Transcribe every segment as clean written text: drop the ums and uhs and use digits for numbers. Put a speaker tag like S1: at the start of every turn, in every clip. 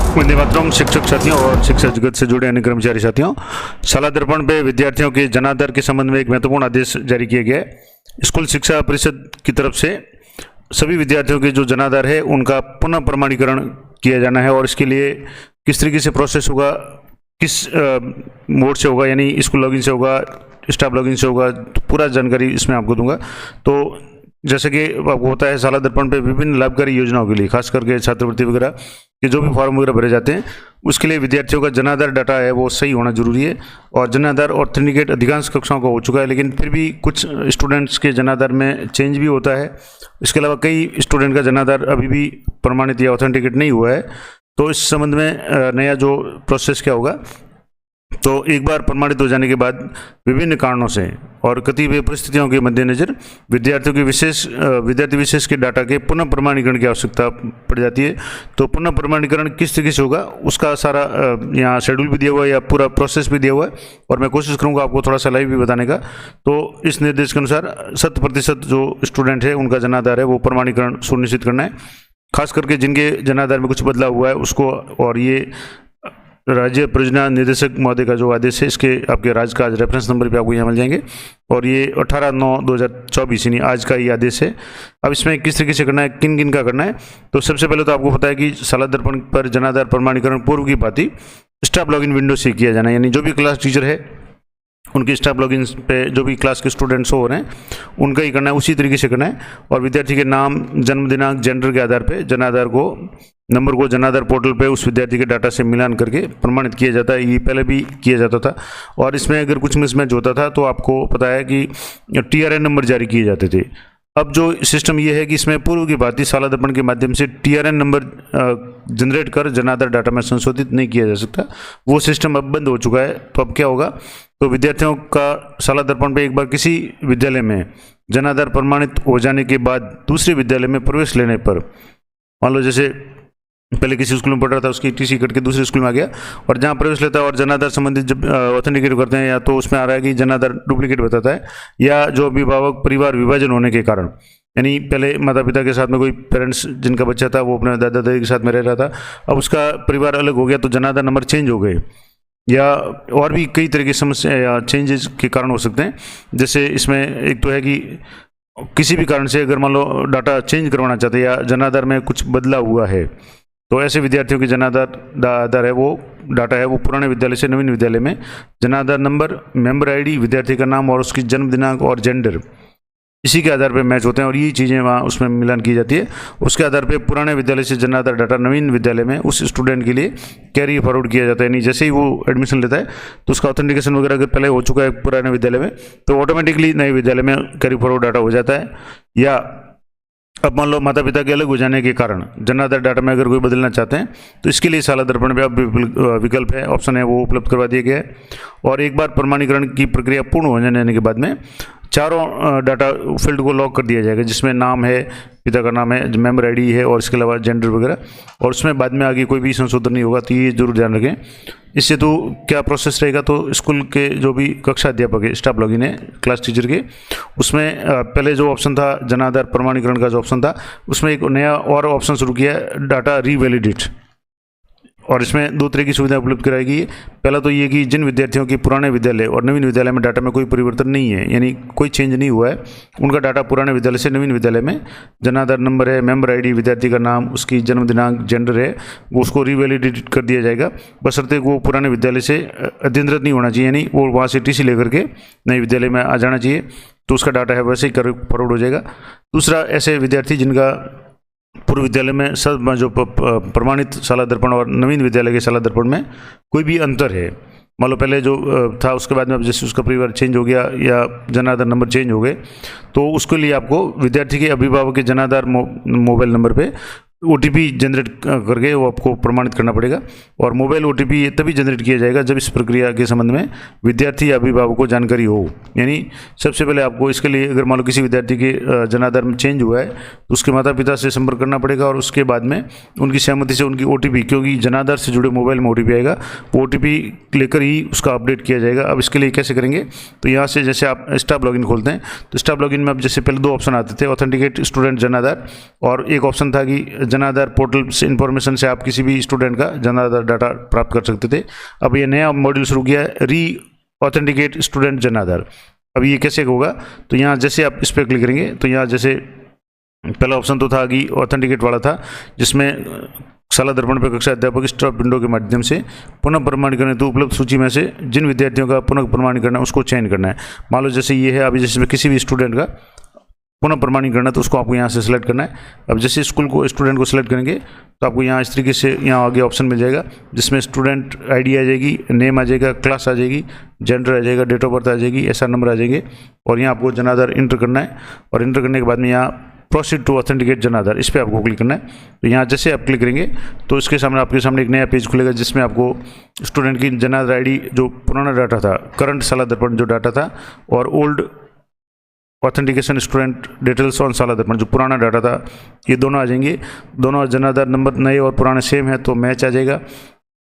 S1: वंदे मातरम। शिक्षक साथियों और शिक्षा जगत से जुड़े अन्य कर्मचारी साथियों, शाला दर्पण पे विद्यार्थियों के जनाधार के संबंध में एक महत्वपूर्ण आदेश जारी किया गया है। स्कूल शिक्षा परिषद की तरफ से सभी विद्यार्थियों के जो जनाधार है उनका पुनः प्रमाणीकरण किया जाना है और इसके लिए किस तरीके से प्रोसेस होगा, किस मोड से होगा, यानी स्कूल लॉगिन से होगा, स्टाफ लॉगिन से होगा, तो पूरा जानकारी इसमें आपको दूंगा। तो जैसे कि आपको होता है शाला दर्पण पे विभिन्न लाभकारी योजनाओं के लिए, खास करके छात्रवृत्ति वगैरह के जो भी फॉर्म वगैरह भरे जाते हैं उसके लिए विद्यार्थियों का जनाधार डाटा है वो सही होना जरूरी है। और जनाधार ऑथेंटिकेट अधिकांश कक्षाओं का हो चुका है, लेकिन फिर भी कुछ स्टूडेंट्स के जनाधार में चेंज भी होता है। इसके अलावा कई स्टूडेंट का जनाधार अभी भी प्रमाणित या ऑथेंटिकेट नहीं हुआ है। तो इस संबंध में नया जो प्रोसेस क्या होगा, तो एक बार प्रमाणित हो जाने के बाद विभिन्न कारणों से और कतिपय परिस्थितियों के मद्देनजर विद्यार्थी विशेष के डाटा के पुनः प्रमाणीकरण की आवश्यकता पड़ जाती है। तो पुनः प्रमाणीकरण किस तरीके से होगा उसका सारा यहाँ शेड्यूल भी दिया हुआ है या पूरा प्रोसेस भी दिया हुआ है और मैं कोशिश करूँगा आपको थोड़ा सा लाइव भी बताने का। तो इस निर्देश के अनुसार 100% जो स्टूडेंट है उनका जनाधार है वो प्रमाणीकरण सुनिश्चित करना है, खास करके जिनके जनाधार में कुछ बदलाव हुआ है उसको। और ये राज्य परियोजना निदेशक महोदय का जो आदेश है, इसके आपके राज्य का आज रेफरेंस नंबर पे आपको यहाँ मिल जाएंगे और ये 18/9/2024 यानी आज का ये आदेश है। अब इसमें किस तरीके से करना है, किन किन का करना है, तो सबसे पहले तो आपको पता है कि शाला दर्पण पर जनाधार प्रमाणीकरण पूर्व की भांति स्टाफ लॉगिन विंडो से किया जाना है। यानी जो भी क्लास टीचर है उनकी स्टाफ लॉगिन पे जो भी क्लास के स्टूडेंट्स हो रहे हैं उनका ही करना है, उसी तरीके से करना है। और विद्यार्थी के नाम, जन्म दिनांक, जेंडर के आधार पे जनाधार को नंबर को जनाधार पोर्टल पे उस विद्यार्थी के डाटा से मिलान करके प्रमाणित किया जाता है। ये पहले भी किया जाता था और इसमें अगर कुछ मिसमैच होता था तो आपको पता है कि TRN नंबर जारी किए जाते थे। अब जो सिस्टम ये है कि इसमें पूर्व की भांति शाला दर्पण के माध्यम से TRN नंबर जनरेट कर जनाधार डाटा में संशोधित नहीं किया जा सकता, वो सिस्टम अब बंद हो चुका है। तो अब क्या होगा, तो विद्यार्थियों का शाला दर्पण पे एक बार किसी विद्यालय में जनाधार प्रमाणित हो जाने के बाद दूसरे विद्यालय में प्रवेश लेने पर, मान लो जैसे पहले किसी स्कूल में पढ़ रहा था, उसकी TC कट के दूसरे स्कूल में आ गया और जहाँ प्रवेश लेता है और जनाधार संबंधित जब ऑथेंटिकेट करते हैं, या तो उसमें आ रहा है कि जनाधार डुप्लीकेट बताता है, या जो अभिभावक परिवार विभाजन होने के कारण, यानी पहले माता पिता के साथ में कोई पेरेंट्स जिनका बच्चा था वो अपने दादा दादी के साथ में रह रहा था, अब उसका परिवार अलग हो गया तो जनाधार नंबर चेंज हो गए, या और भी कई तरह की समस्या या चेंजेस के कारण हो सकते हैं। जैसे इसमें एक तो है कि किसी भी कारण से अगर मान लो डाटा चेंज करवाना चाहते हैं या जनाधार में कुछ बदलाव हुआ है, तो ऐसे विद्यार्थियों के जनाधार है वो डाटा है वो पुराने विद्यालय से नवीन विद्यालय में जनाधार नंबर, मेंबर ID, विद्यार्थी का नाम और उसकी जन्म दिनांक और जेंडर, इसी के आधार पर मैच होते हैं और ये चीज़ें वहाँ उसमें मिलान की जाती है। उसके आधार पे पुराने विद्यालय से जनाधार डाटा नवीन विद्यालय में उस स्टूडेंट के लिए कैरी फॉरवर्ड किया जाता है। यानी जैसे ही वो एडमिशन लेता है तो उसका ऑथेंटिकेशन वगैरह अगर पहले हो चुका है पुराने विद्यालय में तो ऑटोमेटिकली नए विद्यालय में कैरी फॉरवर्ड डाटा हो जाता है। या अब मान लो माता पिता के अलग हो जाने के कारण जनाधार डाटा में अगर कोई बदलना चाहते हैं तो इसके लिए शाला दर्पण पे अब विकल्प है, ऑप्शन है, वो उपलब्ध करवा दिया गया है। और एक बार प्रमाणीकरण की प्रक्रिया पूर्ण हो जाने के बाद में चारों डाटा फील्ड को लॉक कर दिया जाएगा, जिसमें नाम है, पिता का नाम है, मेंबर ID है और इसके अलावा जेंडर वगैरह, और उसमें बाद में आगे कोई भी संशोधन नहीं होगा। तो ये जरूर ध्यान रखें। इससे तो क्या प्रोसेस रहेगा, तो स्कूल के जो भी कक्षा अध्यापक है, स्टाफ लॉगिन है क्लास टीचर के, उसमें पहले जो ऑप्शन था जनाधार प्रमाणीकरण का जो ऑप्शन था उसमें एक नया और ऑप्शन शुरू किया है, डाटा रीवैलिडेट, और इसमें दो तरह की सुविधा उपलब्ध कराएगी। पहला तो ये कि जिन विद्यार्थियों के पुराने विद्यालय और नवीन विद्यालय में डाटा में कोई परिवर्तन नहीं है, यानी कोई चेंज नहीं हुआ है, उनका डाटा पुराने विद्यालय से नवीन विद्यालय में जनाधार नंबर है, मेंबर ID, विद्यार्थी का नाम, उसकी जन्म दिनांक, जेंडर है, वो उसको रीवैलिडेट कर दिया जाएगा, बशर्ते वो पुराने विद्यालय से अध्ययनरत नहीं होना चाहिए, यानी वो वहाँ से TC लेकर के नए विद्यालय में आ जाना चाहिए, तो उसका डाटा है वैसे ही फॉरवर्ड हो जाएगा। दूसरा, ऐसे विद्यार्थी जिनका पूर्व विद्यालय में सब जो प्रमाणित शाला दर्पण और नवीन विद्यालय के शाला दर्पण में कोई भी अंतर है, मान लो पहले जो था उसके बाद में अब जैसे उसका परिवार चेंज हो गया या जनाधार नंबर चेंज हो गए, तो उसके लिए आपको विद्यार्थी के अभिभावक के जनाधार मोबाइल नंबर पे OTP जनरेट करके वो आपको प्रमाणित करना पड़ेगा। और मोबाइल OTP तभी जनरेट किया जाएगा जब इस प्रक्रिया के संबंध में विद्यार्थी या अभिभावक को जानकारी हो। यानी सबसे पहले आपको इसके लिए अगर मान लो किसी विद्यार्थी के जनाधार में चेंज हुआ है तो उसके माता पिता से संपर्क करना पड़ेगा और उसके बाद में उनकी सहमति से उनकी OTP, क्योंकि जनाधार से जुड़े मोबाइल में OTP आएगा, वो OTP लेकर ही उसका अपडेट किया जाएगा। अब इसके लिए कैसे करेंगे, तो यहाँ से जैसे आप स्टाफ लॉगिन खोलते हैं तो स्टाफ लॉगिन में अब जैसे पहले दो ऑप्शन आते थे, ऑथेंटिकेट स्टूडेंट जनाधार और एक ऑप्शन था कि जन आधार पोर्टल से इन्फॉर्मेशन से आप किसी भी स्टूडेंट का जन आधार डाटा प्राप्त कर सकते थे। अब ये नया मॉड्यूल शुरू किया है, री ऑथेंटिकेट स्टूडेंट जन आधार। अब ये कैसे होगा, तो यहाँ जैसे आप इस पर क्लिक करेंगे तो यहाँ जैसे पहला ऑप्शन तो था कि ऑथेंटिकेट वाला था, जिसमें शाला दर्पण पे कक्षा अध्यापक स्टॉप विंडो के माध्यम से पुनः प्रमाणीकरण हेतु उपलब्ध सूची में से जिन विद्यार्थियों का पुनः प्रमाणीकरण है उसको चयन करना है। मान लो जैसे ये है, अभी जैसे किसी भी स्टूडेंट का पुनः प्रमाणीकरण है तो उसको आपको यहाँ से सिलेक्ट करना है। अब जैसे स्कूल को स्टूडेंट को सिलेक्ट करेंगे तो आपको यहाँ इस तरीके से यहाँ आगे ऑप्शन मिल जाएगा, जिसमें स्टूडेंट आईडी आ जाएगी, नेम आ जाएगा, क्लास आ जाएगी, जेंडर आ जाएगा, डेट ऑफ बर्थ आ जाएगी, एसआर नंबर आ जाएंगे, और यहाँ आपको जन आधार इंटर करना है। और इंटर करने के बाद में यहाँ proceed to authenticate Jan Aadhaar, इस पर आपको क्लिक करना है। तो यहाँ जैसे आप क्लिक करेंगे तो इसके सामने आपके सामने एक नया पेज खुलेगा, जिसमें आपको स्टूडेंट की जन आधार आईडी जो पुराना डाटा था, करंट शाला दर्पण जो डाटा था, और old authentication student details on शाला दर्पण जो पुराना डाटा था, ये दोनों आ जाएंगे। दोनों जन आधार नंबर नए और पुराने सेम है तो मैच आ जाएगा।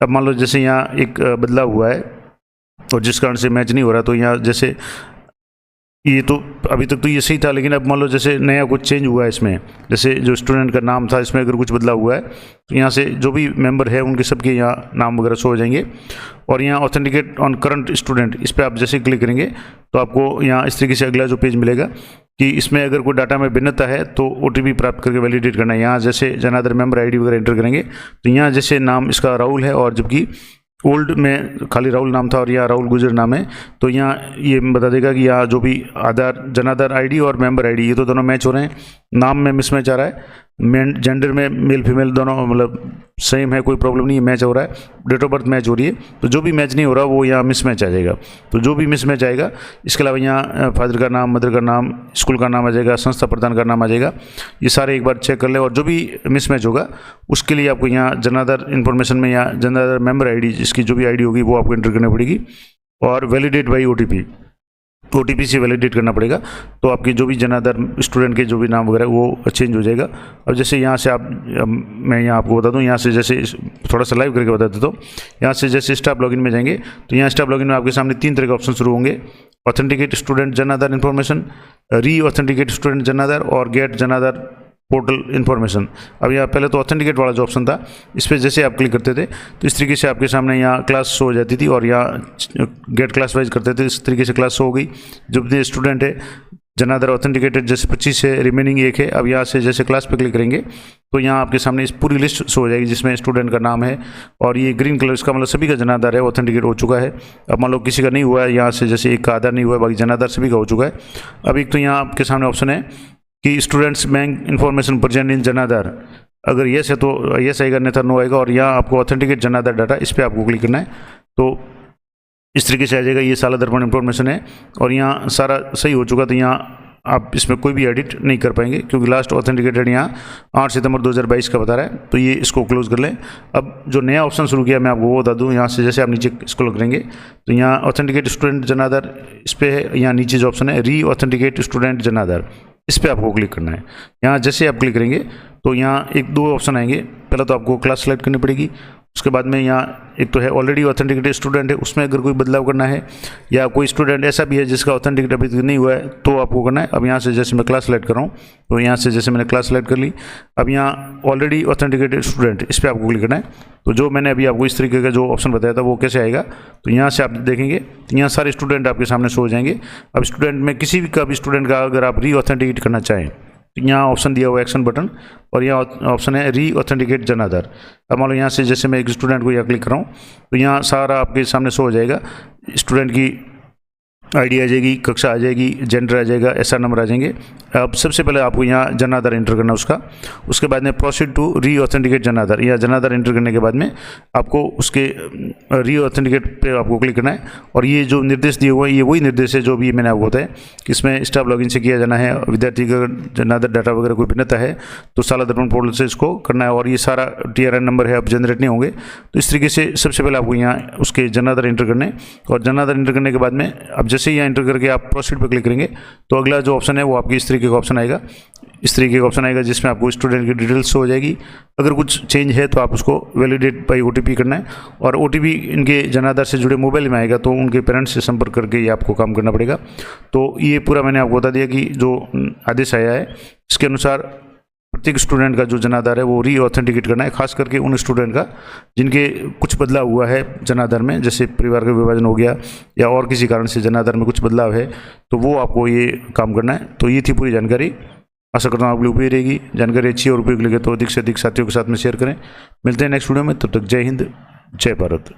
S1: अब मान लो जैसे यहाँ एक बदलाव हुआ है और जिस कारण से मैच नहीं हो रहा, तो यहाँ जैसे ये तो अभी तक तो ये सही था, लेकिन अब मान लो जैसे नया कुछ चेंज हुआ है इसमें, जैसे जो स्टूडेंट का नाम था इसमें अगर कुछ बदलाव हुआ है तो यहाँ से जो भी मेंबर है उनके सबके यहाँ नाम वगैरह शो हो जाएंगे। और यहाँ ऑथेंटिकेट ऑन करंट स्टूडेंट, इस पर आप जैसे क्लिक करेंगे तो आपको यहाँ इस तरीके से अगला जो पेज मिलेगा कि इसमें अगर कोई डाटा में भिन्नता है तो OTP प्राप्त करके वैलिडेट करना है। यहाँ जैसे जन आधार मेंबर ID वगैरह एंटर करेंगे तो यहाँ जैसे नाम इसका राहुल है और जबकि ओल्ड में खाली राहुल नाम था और यहाँ राहुल गुजर नाम है, तो यहाँ ये बता देगा कि यहाँ जो भी आधार जन आधार ID और मेंबर ID ये तो दोनों मैच हो रहे हैं, नाम में मिसमैच आ रहा है, जेंडर में मेल फीमेल दोनों मतलब सेम है, कोई प्रॉब्लम नहीं है, मैच हो रहा है, डेट ऑफ बर्थ मैच हो रही है। तो जो भी मैच नहीं हो रहा वो यहाँ मिसमैच आ जाएगा। तो जो भी मिसमैच आएगा, इसके अलावा यहाँ फादर का नाम, मदर का नाम, स्कूल का नाम आ जाएगा, संस्था प्रधान का नाम आ जाएगा, ये सारे एक बार चेक कर ले। और जो भी मिसमैच होगा उसके लिए आपको यहाँ जन आधार इन्फॉर्मेशन में यहाँ जन आधार मेंबर ID जिसकी जो भी ID होगी वो आपको एंटर करनी पड़ेगी, और वैलिडेट बाई OTP से वैलिडेट करना पड़ेगा। तो आपकी जो भी जन आधार स्टूडेंट के जो भी नाम वगैरह वो चेंज हो जाएगा। अब जैसे यहाँ से मैं यहाँ आपको बता दूँ, यहाँ से जैसे थोड़ा सा लाइव करके बता देता हूँ। यहाँ से जैसे स्टाफ लॉगिन में जाएंगे तो यहाँ स्टाफ लॉगिन में आपके सामने 3 तरह के ऑप्शन शुरू होंगे, authenticate student Jan Aadhaar information, री ऑथेंटिकेट स्टूडेंट जन आधार, और gate Jan Aadhaar portal information. अब यहाँ पहले तो ऑथेंटिकेट वाला जो ऑप्शन था इस पर जैसे आप क्लिक करते थे तो इस तरीके से आपके सामने यहाँ क्लास शो हो जाती थी, और यहाँ गेट क्लास वाइज करते थे, इस तरीके से क्लास शो हो गई। जो भी स्टूडेंट है जन आधार ऑथेंटिकेटेड जैसे 25 है, रिमेनिंग 1 है। अब यहाँ से जैसे क्लास पे क्लिक करेंगे तो यहाँ आपके सामने इस पूरी लिस्ट शो हो जाएगी जिसमें स्टूडेंट का नाम है, और ये ग्रीन कलर इसका मतलब सभी का जन आधार है ऑथेंटिकेट हो चुका है। अब मान लो किसी का नहीं हुआ है, यहाँ से जैसे एक का आधार नहीं हुआ है, बाकी जन आधार सभी का हो चुका है। अब एक तो यहाँ आपके सामने ऑप्शन है कि students bank information present in Jan Aadhaar, अगर येस है तो येस आएगा, नहीं तो नो आएगा। और यहाँ आपको ऑथेंटिकेट जन आधार डाटा, इस पर आपको क्लिक करना है तो इस तरीके से आ जाएगा। ये शाला दर्पण इन्फॉर्मेशन है और यहाँ सारा सही हो चुका, तो यहाँ आप इसमें कोई भी एडिट नहीं कर पाएंगे क्योंकि लास्ट ऑथेंटिकेटेड यहाँ 8 सितंबर 2022 का बता रहा है। तो ये इसको क्लोज कर लें। अब जो नया ऑप्शन शुरू किया मैं आपको वो बता दूँ। यहाँ से जैसे आप नीचे स्क्रॉल करेंगे तो यहाँ ऑथेंटिकेट स्टूडेंट जन आधार इस पर है, यहाँ नीचे जो ऑप्शन है री ऑथेंटिकेट स्टूडेंट जन आधार, इस पर आपको क्लिक करना है। यहाँ जैसे आप क्लिक करेंगे तो यहाँ 1-2 ऑप्शन आएंगे। पहले तो आपको क्लास सेलेक्ट करनी पड़ेगी, उसके बाद में यहाँ एक तो है ऑलरेडी ऑथेंटिकेटेड स्टूडेंट है, उसमें अगर कोई बदलाव करना है, या कोई स्टूडेंट ऐसा भी है जिसका ऑथेंटिकेट अभी तक नहीं हुआ है तो आपको करना है। अब यहाँ से जैसे मैं क्लास सेलेक्ट कर रहा हूँ तो यहाँ से जैसे मैंने क्लास सेलेक्ट कर ली, अब यहाँ ऑलरेडी ऑथेंटिकेटेड स्टूडेंट इस पर आपको क्लिक करना है। तो जो मैंने अभी आपको इस तरीके का जो ऑप्शन बताया था वो कैसे आएगा, तो यहाँ से आप देखेंगे तो यहाँ सारे स्टूडेंट आपके सामने शो हो जाएंगे। अब स्टूडेंट में किसी भी का भी स्टूडेंट का अगर आप री ऑथेंटिकेट करना चाहें तो यहाँ ऑप्शन दिया हुआ एक्शन बटन, और यहाँ ऑप्शन है री ऑथेंटिकेट जन आधार। अब मान लो यहाँ से जैसे मैं एक स्टूडेंट को यहाँ क्लिक कर रहा हूँ तो यहाँ सारा आपके सामने शो हो जाएगा, स्टूडेंट की ID आ जाएगी, कक्षा आ जाएगी, जेंडर आ जाएगा, एसआर नंबर आ जाएंगे। अब सबसे पहले आपको यहाँ जन आधार एंटर करना उसका, उसके बाद में प्रोसीड टू री ऑथेंटिकेट जन आधार, या जन आधार एंटर करने के बाद में आपको उसके री ऑथेंटिकेट पे आपको क्लिक करना है। और ये जो निर्देश दिए हुए हैं ये वही निर्देश है जो भी मैंने आपको बताया कि इसमें स्टाफ लॉगिन से किया जाना है। विद्यार्थी का जन आधार डाटा वगैरह कोई भिन्नता है तो शाला दर्पण पोर्टल से इसको करना है, और ये सारा TRN नंबर है अब जनरेट नहीं होंगे। तो इस तरीके से सबसे पहले आपको यहाँ उसके जन आधार एंटर करने, और जन आधार एंटर करने के बाद में अब जैसे यहाँ एंटर करके आप प्रोसीड पर क्लिक करेंगे तो अगला जो ऑप्शन है वो आपकी इस तरीके का ऑप्शन आएगा, इस तरीके का ऑप्शन आएगा जिसमें आपको स्टूडेंट की डिटेल्स हो जाएगी। अगर कुछ चेंज है तो आप उसको वैलिडेट बाई OTP करना है, और OTP इनके जन आधार से जुड़े मोबाइल में आएगा तो उनके पेरेंट्स से संपर्क करके ये आपको काम करना पड़ेगा। तो ये पूरा मैंने आपको बता दिया कि जो आदेश आया है इसके अनुसार प्रत्येक स्टूडेंट का जो जनाधार है वो रीऑथेंटिकेट करना है, खास करके उन स्टूडेंट का जिनके कुछ बदलाव हुआ है जनाधार में, जैसे परिवार का विभाजन हो गया या और किसी कारण से जनाधार में कुछ बदलाव है, तो वो आपको ये काम करना है। तो ये थी पूरी जानकारी। आशा करता हूँ आपके लिए उपयोगी रहेगी। जानकारी अच्छी और उपयोगी लगे तो अधिक से अधिक साथियों के साथ में शेयर करें। मिलते हैं नेक्स्ट वीडियो में, तब तक जय हिंद, जय भारत।